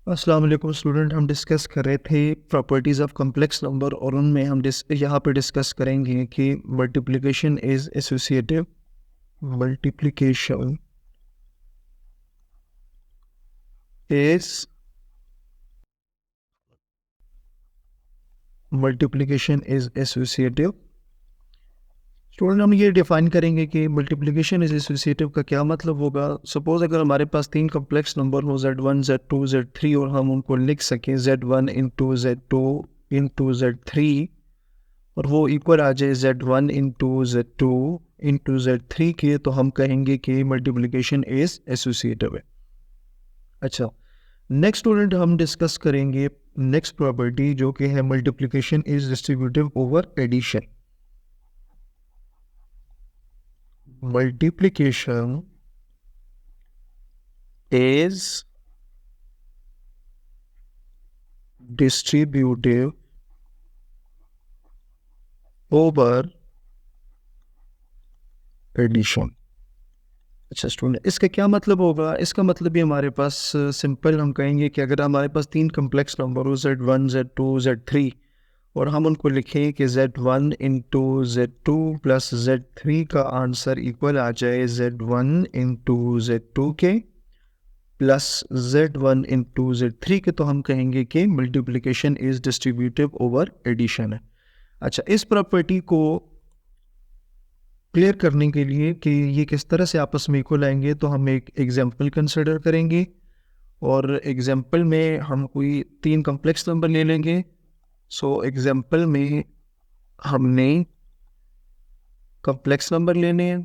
अस्सलाम वालेकुम स्टूडेंट। हम डिस्कस कर रहे थे प्रॉपर्टीज़ ऑफ कॉम्प्लेक्स नंबर और उनमें हम यहाँ पे डिस्कस करेंगे कि multiplication is associative. Multiplication is multiplication is associative. Student हम ये डिफाइन करेंगे कि मल्टीप्लिकेशन इज़ एसोसिएटिव का क्या मतलब होगा। सपोज़ अगर हमारे पास तीन कॉम्प्लेक्स नंबर हो Z1 Z2 Z3 और हम उनको लिख सकें Z1 into Z2 into Z3 और वो इक्वल आ जाए Z1 into Z2 into Z3 के, तो हम कहेंगे कि मल्टीप्लिकेशन इज़ एसोसिएटिव है। अच्छा, नेक्स्ट स्टूडेंट हम डिस्कस करेंगे नेक्स्ट प्रॉपर्टी जो कि है multiplication is distributive over addition. Multiplication is distributive over addition. अच्छा स्टूडेंट, इसका क्या मतलब होगा? इसका मतलब भी हमारे पास सिंपल हम कहेंगे कि अगर हमारे पास तीन कम्प्लेक्स नंबर हो Z1 Z2 Z3 और हम उनको लिखें कि Z1 into Z2 plus Z3 का आंसर इक्वल आ जाए Z1 इंटू Z2 के प्लस Z1 इंटू Z3 के, तो हम कहेंगे कि multiplication is distributive over addition है। अच्छा, इस प्रॉपर्टी को क्लियर करने के लिए कि ये किस तरह से आपस में इक्वल आएंगे, तो हम एक एग्जांपल कंसिडर करेंगे और एग्जांपल में हम कोई तीन कॉम्प्लेक्स नंबर ले लेंगे। सो एग्जांपल में हमने कॉम्प्लेक्स नंबर लेने हैं।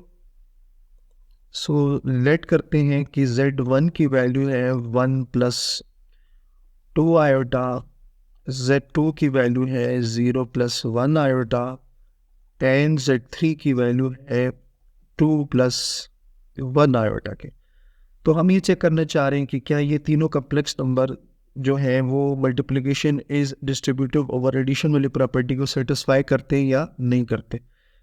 सो लेट करते हैं कि Z1 की वैल्यू है 1 प्लस 2 आयोटा, Z2 की वैल्यू है 0 प्लस 1 आयोटा एंड Z3 की वैल्यू है 2 प्लस 1 आयोटा के। तो हम ये चेक करना चाह रहे हैं कि क्या ये तीनों कॉम्प्लेक्स नंबर जो हैं वो multiplication is distributive over addition वाली प्रॉपर्टी को सेटिस्फाई करते हैं या नहीं करते।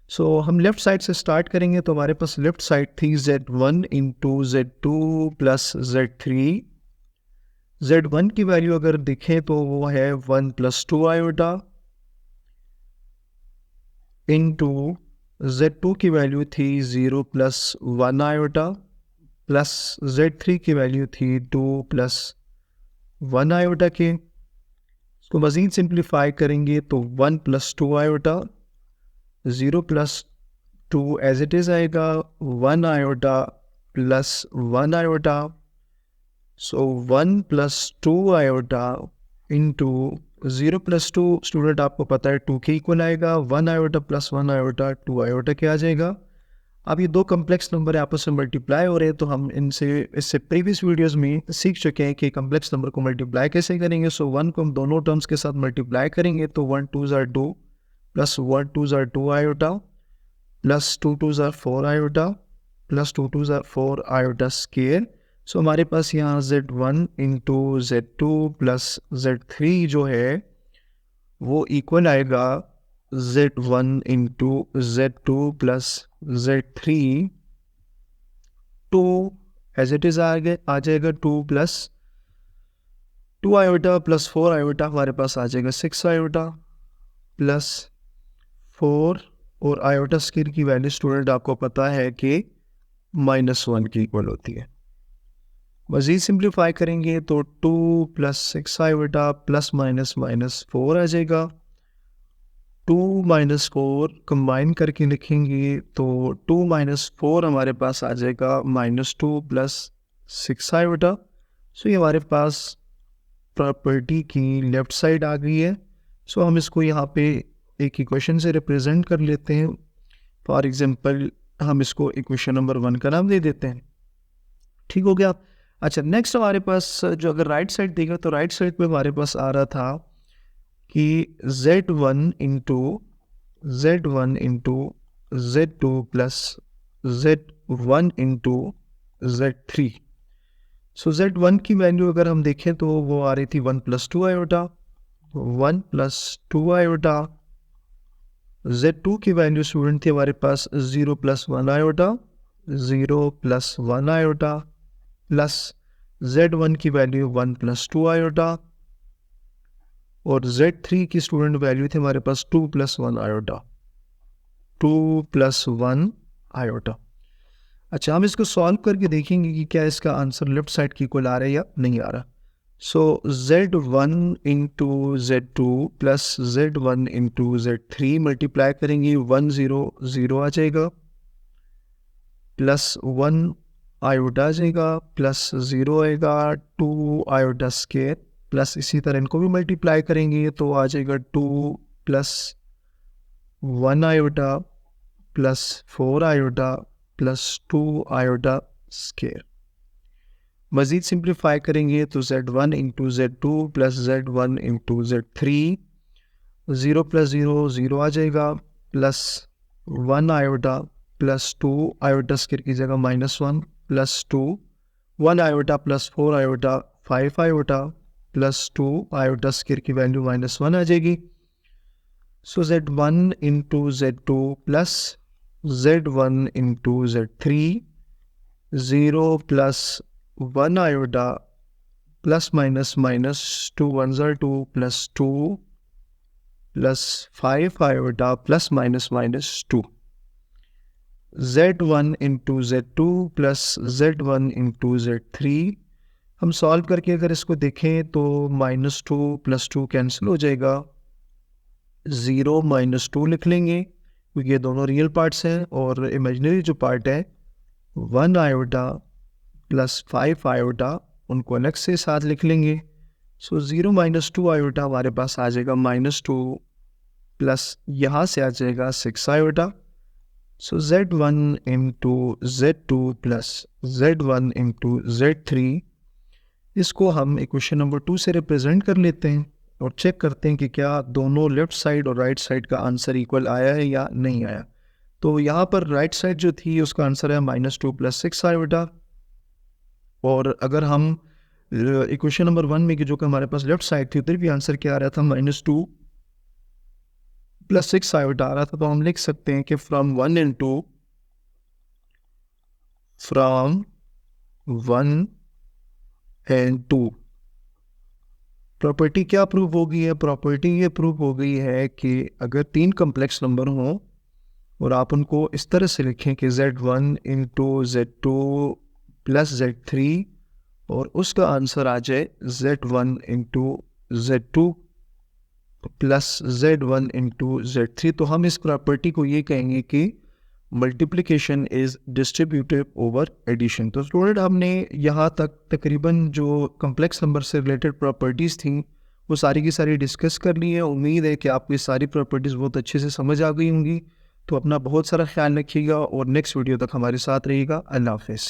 सो हम लेफ़्ट साइड से स्टार्ट करेंगे। तो हमारे पास लेफ़्ट साइड थी Z1 into Z2 plus Z3। Z1 की वैल्यू अगर देखें तो वो है 1 प्लस 2 आयोटा इंटू Z2 की वैल्यू थी 0 प्लस 1 आयोटा प्लस Z3 की वैल्यू थी 2 प्लस 1 आयोटा के। इसको मज़ीद सिंप्लीफाई करेंगे तो 1 plus 2 iota, 0 plus 2 as it is आएगा, 1 iota plus 1 iota. So 1 plus 2 iota into 0 plus 2, student आपको पता है 2 के इक्वल आएगा, 1 आयोटा प्लस 1 आयोटा 2 आयोटा के आ जाएगा। अब ये दो कम्प्लेक्स नंबर आपस में मल्टीप्लाई हो रहे हैं, तो हम इससे प्रीवियस वीडियोस में सीख चुके हैं कि कम्प्लेक्स नंबर को मल्टीप्लाई कैसे करेंगे। सो 1 को हम दोनों टर्म्स के साथ मल्टीप्लाई करेंगे तो 1 2 ज़ार 2 प्लस 1 2 ज़ार 2 आयोटा प्लस 2 2 ज़ार 4 आयोटा प्लस 2 2 ज़ार 4 आयोटा स्केयर। सो हमारे पास यहाँ Z1 into Z2 plus Z3 जो है वो इक्वल आएगा Z1 into Z2 plus Z3 2 as it is आ जाएगा 2 प्लस 2 आयोटा प्लस 4 आयोटा, हमारे पास आ जाएगा 6 आयोटा प्लस 4 और आयोटा स्केयर की वैल्यू स्टूडेंट आपको पता है कि -1 की इक्वल होती है। मज़ीद सिंप्लीफाई करेंगे तो 2 plus 6 iota plus minus minus 4 आ जाएगा। 2 माइनस 4 कंबाइन करके लिखेंगे तो 2 माइनस 4 हमारे पास आ जाएगा -2 प्लस 6 आयोटा। सो ये हमारे पास प्रॉपर्टी की लेफ़्ट साइड आ गई है। सो हम इसको यहाँ पे एक इक्वेशन से रिप्रेजेंट कर लेते हैं। फॉर एग्जांपल हम इसको इक्वेशन नंबर 1 का नाम दे देते हैं। ठीक हो गया। अच्छा, नेक्स्ट हमारे पास जो अगर राइट साइड देगा तो राइट साइड पे हमारे पास आ रहा था कि Z1 into Z2 plus Z1 into Z3। सो Z1 की वैल्यू अगर हम देखें तो वो आ रही थी 1 plus 2 iota, 1 plus 2 iota. Z2 की वैल्यू स्टूडेंट थी हमारे पास 0 plus 1 iota, 0 plus 1 iota plus Z1 की वैल्यू 1 + 2 आयोटा और Z3 की स्टूडेंट वैल्यू थी हमारे पास 2 + 1 आयोटा, 2 + 1 आयोटा। अच्छा, हम इसको सॉल्व करके देखेंगे कि क्या इसका आंसर लेफ्ट साइड की इक्वल आ रहा है या नहीं आ रहा। सो Z1 into Z2 plus Z1 into Z3 multiply करेंगे, 1 0 0 आ जाएगा, प्लस 1 आयोटा आ जाएगा, प्लस 0 आएगा, 2 आयोटा स्केयर, प्लस इसी तरह इनको भी मल्टीप्लाई करेंगे तो आ जाएगा 2 plus 1 iota plus 4 iota plus 2 iota square. मज़ीद सिंप्लीफाई करेंगे तो Z1 into Z2 plus Z1 into Z3, 0 + 0 0 आ जाएगा, plus 1 iota plus 2 iota square की जगह -1 plus 2, 1 iota plus 4 iota 5 iota plus 2 iota square की वैल्यू -1 आ जाएगी। सो Z1 into Z2 plus Z1 into Z3, 0 plus 1 iota plus minus minus 2 1 ज़ा 2 plus 2 plus 5 iota plus minus minus 2, Z1 into Z2 plus Z1 into Z3। हम solve करके अगर इसको देखें तो -2 + 2 cancel हो जाएगा, 0 - 2 लिख लेंगे क्योंकि ये दोनों रियल पार्ट्स हैं, और इमेजिनरी जो पार्ट है 1 आयोटा प्लस 5 आयोटा उनको अलग से साथ लिख लेंगे। सो 0 - 2 आयोटा हमारे पास आ जाएगा -2 प्लस यहाँ से आ जाएगा 6 आयोटा। सो Z1 into Z2 plus Z1 into Z3, इसको हम इक्वेशन नंबर 2 से रिप्रेजेंट कर लेते हैं और चेक करते हैं कि क्या दोनों लेफ्ट साइड और राइट साइड का आंसर इक्वल आया है या नहीं आया। तो यहाँ पर राइट साइड जो थी उसका आंसर है -2 प्लस 6 आयोटा, और अगर हम इक्वेशन नंबर 1 में कि जो कि हमारे पास लेफ्ट साइड थी उधर भी आंसर क्या आ रहा था, -2 प्लस 6 आयोटा आ रहा था, तो हम लिख सकते हैं कि फ्रॉम 1 एंड 2 प्रॉपर्टी क्या प्रूव हो गई है। प्रॉपर्टी ये प्रूव हो गई है कि अगर 3 कम्प्लेक्स नंबर हों और आप उनको इस तरह से लिखें कि Z1 into Z2 plus Z3 और उसका आंसर आ जाए Z1 into Z2 plus Z1 into Z3, तो हम इस प्रॉपर्टी को ये कहेंगे कि multiplication is distributive over addition. तो स्टूडेंट, हमने यहाँ तक तकरीबन जो कम्प्लेक्स नंबर से रिलेटेड प्रॉपर्टीज़ थी वो सारी की सारी डिस्कस कर ली है। उम्मीद है कि आपको ये सारी प्रॉपर्टीज़ बहुत अच्छे से समझ आ गई होंगी। तो अपना बहुत सारा ख्याल रखिएगा और नेक्स्ट वीडियो तक हमारे साथ रहिएगा। अल्लाह हाफ़िज़।